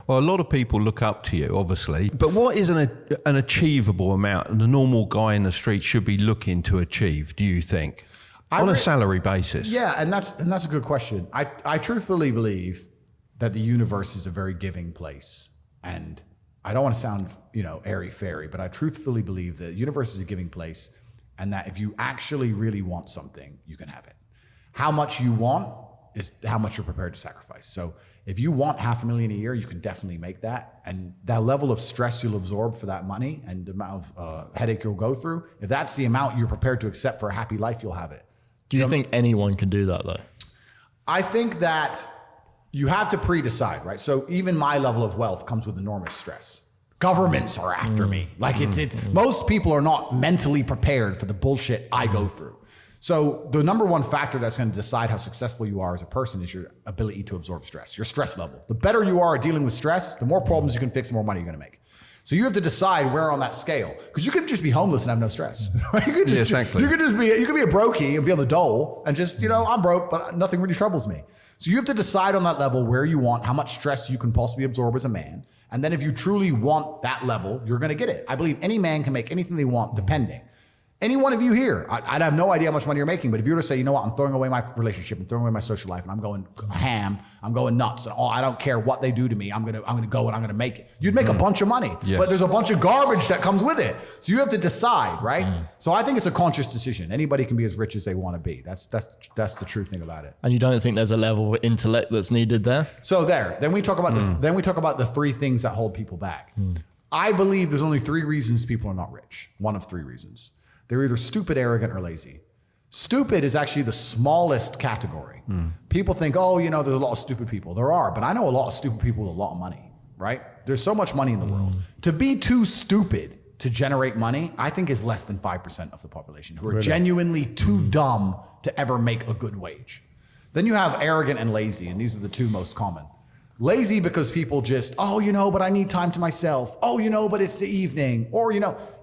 Well, a lot of people look up to you, obviously. But what is an achievable amount the normal guy in the street should be looking to achieve, do you think? On a salary basis? Yeah, and that's a good question. I truthfully believe that the universe is a very giving place. And I don't want to sound, airy-fairy, but I truthfully believe that the universe is a giving place and that if you actually really want something, you can have it. How much you want is how much you're prepared to sacrifice. So if you want $500,000 a year, you can definitely make that. And that level of stress you'll absorb for that money and the amount of headache you'll go through, if that's the amount you're prepared to accept for a happy life, you'll have it. Do you think anyone can do that though? I think that you have to pre-decide, right? So even my level of wealth comes with enormous stress. Governments are after me. Like most people are not mentally prepared for the bullshit I go through. So the number one factor that's going to decide how successful you are as a person is your ability to absorb stress, your stress level. The better you are at dealing with stress, the more problems you can fix, the more money you're going to make. So you have to decide where on that scale, because you could just be homeless and have no stress. Right? You could be a brokey and be on the dole and just, I'm broke, but nothing really troubles me. So you have to decide on that level where you want, how much stress you can possibly absorb as a man. And then if you truly want that level, you're going to get it. I believe any man can make anything they want depending. Any one of you here, I'd have no idea how much money you're making, but if you were to say, you know what, I'm throwing away my relationship, I'm throwing away my social life, and I'm going ham, I'm going nuts, and I don't care what they do to me, I'm gonna go and I'm gonna make it. You'd make a bunch of money, but there's a bunch of garbage that comes with it. So you have to decide, right? So I think it's a conscious decision. Anybody can be as rich as they want to be. That's the true thing about it. And you don't think there's a level of intellect that's needed there? So then we talk about the three things that hold people back. I believe there's only three reasons people are not rich. One of three reasons. They're either stupid, arrogant, or lazy. Stupid is actually the smallest category. People think, there's a lot of stupid people. There are, but I know a lot of stupid people with a lot of money, right? There's so much money in the world. To be too stupid to generate money, I think is less than 5% of the population who are genuinely too dumb to ever make a good wage. Then you have arrogant and lazy, and these are the two most common. Lazy because people just, but I need time to myself. But it's the evening. Or,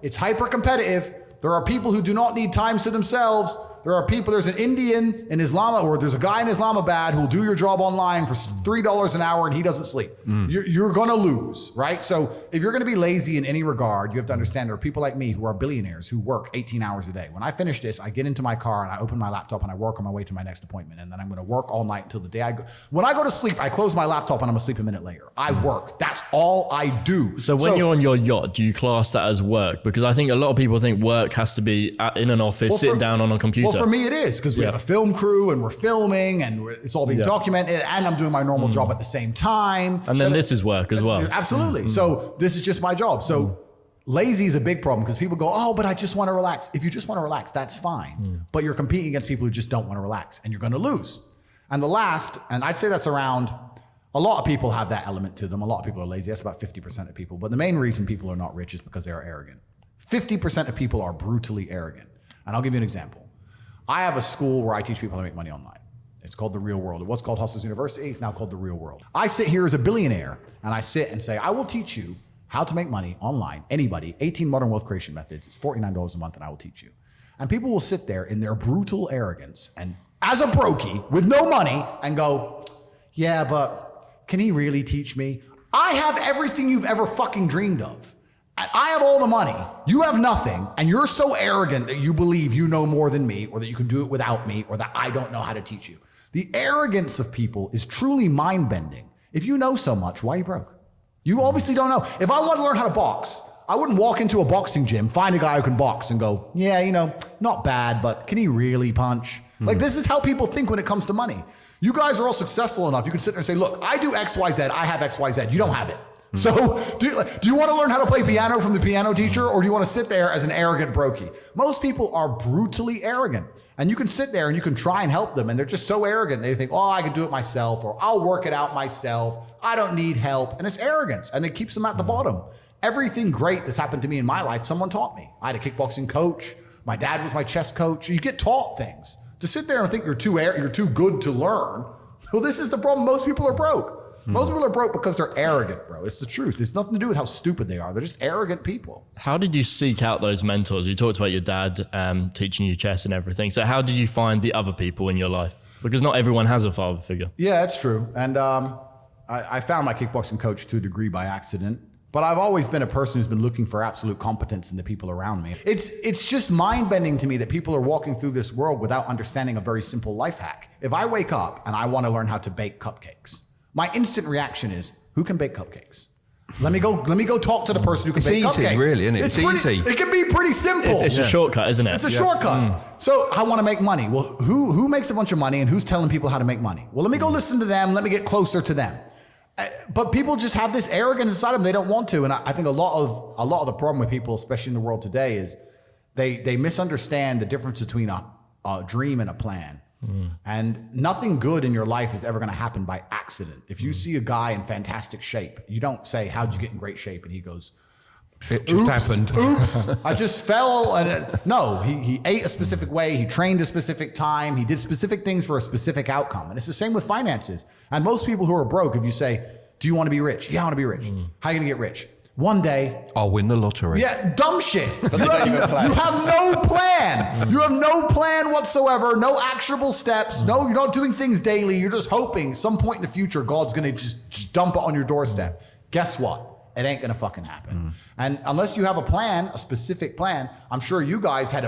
it's hyper competitive. There are people who do not need times to themselves. There's an Indian in Islam, or there's a guy in Islamabad who'll do your job online for $3 an hour and he doesn't sleep. You're going to lose, right? So if you're going to be lazy in any regard, you have to understand there are people like me who are billionaires who work 18 hours a day. When I finish this, I get into my car and I open my laptop and I work on my way to my next appointment. And then I'm going to work all night until the day I go. When I go to sleep, I close my laptop and I'm asleep a minute later. I work. That's all I do. So when you're on your yacht, do you class that as work? Because I think a lot of people think work has to be in an office, sitting down on a computer. Well, for me, it is because we have a film crew and we're filming and it's all being documented and I'm doing my normal job at the same time. And then this is work as well. Absolutely. So this is just my job. So lazy is a big problem because people go, but I just want to relax. If you just want to relax, that's fine. But you're competing against people who just don't want to relax and you're going to lose. And the last, and I'd say that's around, a lot of people have that element to them. A lot of people are lazy. That's about 50% of people. But the main reason people are not rich is because they are arrogant. 50% of people are brutally arrogant. And I'll give you an example. I have a school where I teach people how to make money online. It's called The Real World. It was called Hustlers University. It's now called The Real World. I sit here as a billionaire and I sit and say, I will teach you how to make money online. Anybody, 18 modern wealth creation methods. It's $49 a month and I will teach you. And people will sit there in their brutal arrogance and as a brokey with no money and go, yeah, but can he really teach me? I have everything you've ever fucking dreamed of. I have all the money, you have nothing, and you're so arrogant that you believe you know more than me, or that you can do it without me, or that I don't know how to teach you. The arrogance of people is truly mind-bending. If you know so much, why are you broke? You obviously don't know. If I want to learn how to box, I wouldn't walk into a boxing gym, find a guy who can box and go, not bad, but can he really punch? Like, this is how people think when it comes to money. You guys are all successful enough. You can sit there and say, look, I do X, Y, Z. I have X, Y, Z. You don't have it. So do you want to learn how to play piano from the piano teacher, or do you want to sit there as an arrogant brokey? Most people are brutally arrogant, and you can sit there and you can try and help them, and they're just so arrogant. They think, I can do it myself, or I'll work it out myself. I don't need help. And it's arrogance, and it keeps them at the bottom. Everything great that's happened to me in my life, someone taught me. I had a kickboxing coach. My dad was my chess coach. You get taught things. To sit there and think you're too good to learn, well, this is the problem. Most people are broke. Most people are broke because they're arrogant, bro. It's the truth. It's nothing to do with how stupid they are. They're just arrogant people. How did you seek out those mentors? You talked about your dad teaching you chess and everything. So how did you find the other people in your life? Because not everyone has a father figure. Yeah, it's true. And I found my kickboxing coach to a degree by accident, but I've always been a person who's been looking for absolute competence in the people around me. It's just mind-bending to me that people are walking through this world without understanding a very simple life hack. If I wake up and I want to learn how to bake cupcakes, my instant reaction is, who can bake cupcakes? Let me go talk to the person who can bake cupcakes. It's easy, really, isn't it? It's easy. It can be pretty simple. It's a shortcut, isn't it? It's a shortcut. So I want to make money. Well, who makes a bunch of money and who's telling people how to make money? Well, let me go listen to them. Let me get closer to them. But people just have this arrogance inside them. They don't want to. And I think a lot of the problem with people, especially in the world today, is they misunderstand the difference between a dream and a plan. And nothing good in your life is ever going to happen by accident. If you see a guy in fantastic shape, you don't say, how'd you get in great shape? And he goes, it just happened. Oops, I just fell. No, he ate a specific way. He trained a specific time. He did specific things for a specific outcome. And it's the same with finances. And most people who are broke, if you say, do you want to be rich? Yeah, I want to be rich. How are you going to get rich? One day, I'll win the lottery. Yeah, dumb shit. You have no plan. You have no plan whatsoever. No actionable steps. No, you're not doing things daily. You're just hoping some point in the future, God's going to just dump it on your doorstep. Guess what? It ain't going to fucking happen. And unless you have a plan, a specific plan, I'm sure you guys had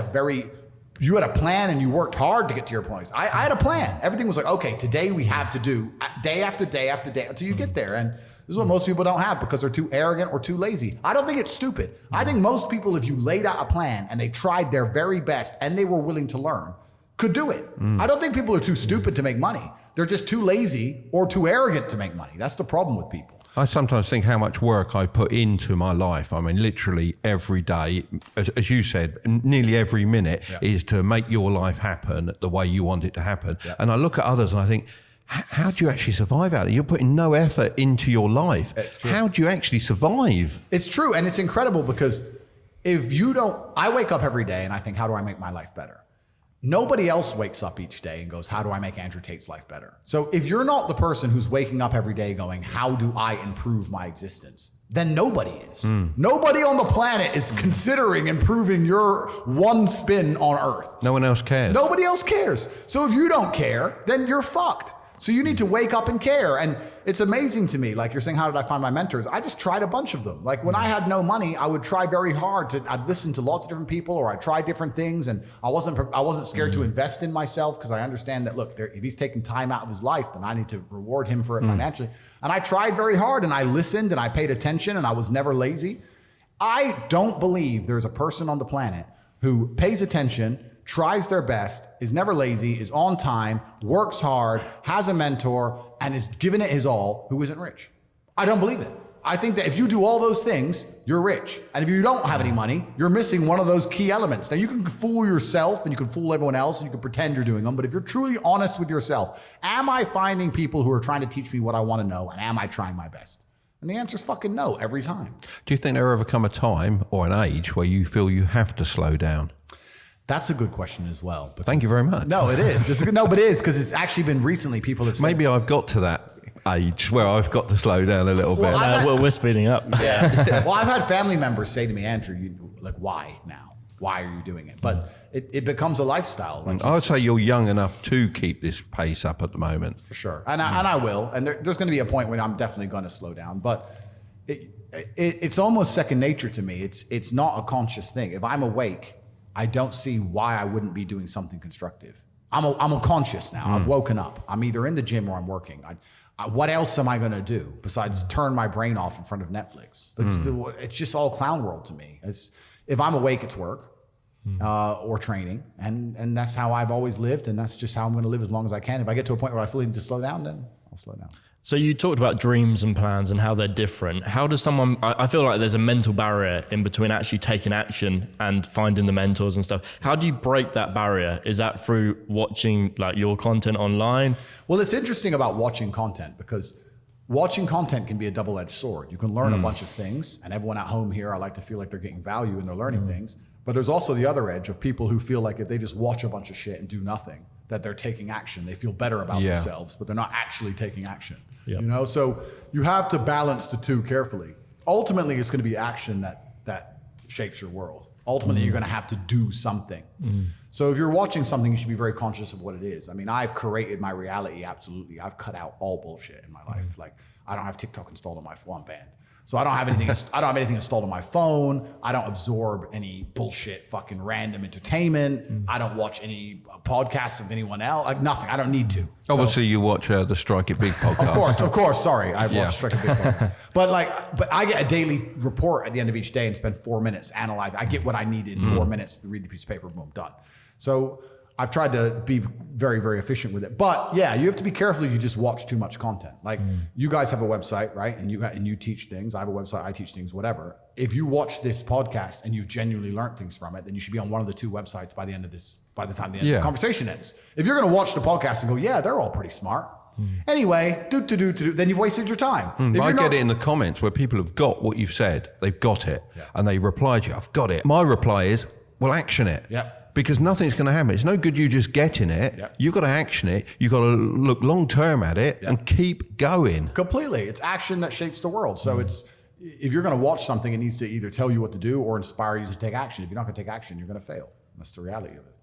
you had a plan and you worked hard to get to your points. I had a plan. Everything was like, okay, today we have to do day after day after day until you get there. And this is what most people don't have because they're too arrogant or too lazy. I don't think it's stupid. I think most people, if you laid out a plan and they tried their very best and they were willing to learn, could do it. I don't think people are too stupid to make money. They're just too lazy or too arrogant to make money. That's the problem with people. I sometimes think how much work I put into my life. I mean, literally every day, as you said, nearly every minute is to make your life happen the way you want it to happen. Yeah. And I look at others and I think, how do you actually survive out there? You're putting no effort into your life. It's true. How do you actually survive? It's true. And it's incredible because if you don't, I wake up every day and I think, how do I make my life better? Nobody else wakes up each day and goes, how do I make Andrew Tate's life better? So if you're not the person who's waking up every day going, how do I improve my existence? Then nobody is. Nobody on the planet is considering improving your one spin on Earth. No one else cares. Nobody else cares. So if you don't care, then you're fucked. So you need to wake up and care. And it's amazing to me, like you're saying, how did I find my mentors? I just tried a bunch of them. Like when I had no money, I would try very hard I'd listen to lots of different people or I'd try different things. And I wasn't scared to invest in myself because I understand that, look, if he's taking time out of his life, then I need to reward him for it financially. And I tried very hard and I listened and I paid attention and I was never lazy. I don't believe there's a person on the planet who pays attention, tries their best, is never lazy, is on time, works hard, has a mentor, and is giving it his all, who isn't rich. I don't believe it. I think that if you do all those things, you're rich. And if you don't have any money, you're missing one of those key elements. Now you can fool yourself and you can fool everyone else and you can pretend you're doing them, but if you're truly honest with yourself, am I finding people who are trying to teach me what I want to know and am I trying my best? And the answer is fucking no every time. Do you think there ever come a time or an age where you feel you have to slow down? That's a good question as well. Thank you very much. No, it is. But it is because it's actually been recently people have said. Maybe I've got to that age where I've got to slow down a little bit. We're speeding up. Yeah. Well, I've had family members say to me, Andrew, why now? Why are you doing it? But it becomes a lifestyle. Like I would say you're young enough to keep this pace up at the moment. For sure. And I will. And there's going to be a point when I'm definitely going to slow down. But it's almost second nature to me. It's not a conscious thing. If I'm awake, I don't see why I wouldn't be doing something constructive. I'm a conscious now. I've woken up. I'm either in the gym or I'm working. What else am I going to do besides turn my brain off in front of Netflix? It's just all clown world to me. If I'm awake, it's work or training. And that's how I've always lived. And that's just how I'm going to live as long as I can. If I get to a point where I feel need to slow down, then I'll slow down. So you talked about dreams and plans and how they're different. How does someone, I feel like there's a mental barrier in between actually taking action and finding the mentors and stuff. How do you break that barrier? Is that through watching like your content online? Well, it's interesting about watching content because watching content can be a double-edged sword. You can learn a bunch of things, and everyone at home here, I like to feel like they're getting value and they're learning things. But there's also the other edge of people who feel like if they just watch a bunch of shit and do nothing, that they're taking action. They feel better about themselves, but they're not actually taking action. Yep. You know, so you have to balance the two carefully. Ultimately, it's going to be action that shapes your world. Ultimately, you're going to have to do something. So if you're watching something, you should be very conscious of what it is. I mean, I've created my reality, absolutely. I've cut out all bullshit in my life. Like I don't have TikTok installed on my phone, band. So I don't have anything. I don't have anything installed on my phone. I don't absorb any bullshit, fucking random entertainment. I don't watch any podcasts of anyone else. Like nothing. I don't need to. Obviously, you watch the Strike It Big podcast. Of course. Sorry, I watch Strike It Big podcast. But I get a daily report at the end of each day and spend 4 minutes analyzing. I get what I need in 4 minutes. Read the piece of paper, boom, done. So I've tried to be very, very efficient with it. But yeah, you have to be careful if you just watch too much content. Like you guys have a website, right? And you teach things. I have a website, I teach things, whatever. If you watch this podcast and you've genuinely learned things from it, then you should be on one of the 2 websites by the time the conversation ends. If you're going to watch the podcast and go, yeah, they're all pretty smart. Anyway, then you've wasted your time. I get it in the comments where people have got what you've said. They've got it. Yeah. And they reply to you, I've got it. My reply is, well, action it. Yeah. Because nothing's going to happen. It's no good you just getting it. Yep. You've got to action it. You've got to look long term at it and keep going. Completely. It's action that shapes the world. So if you're going to watch something, it needs to either tell you what to do or inspire you to take action. If you're not going to take action, you're going to fail. That's the reality of it.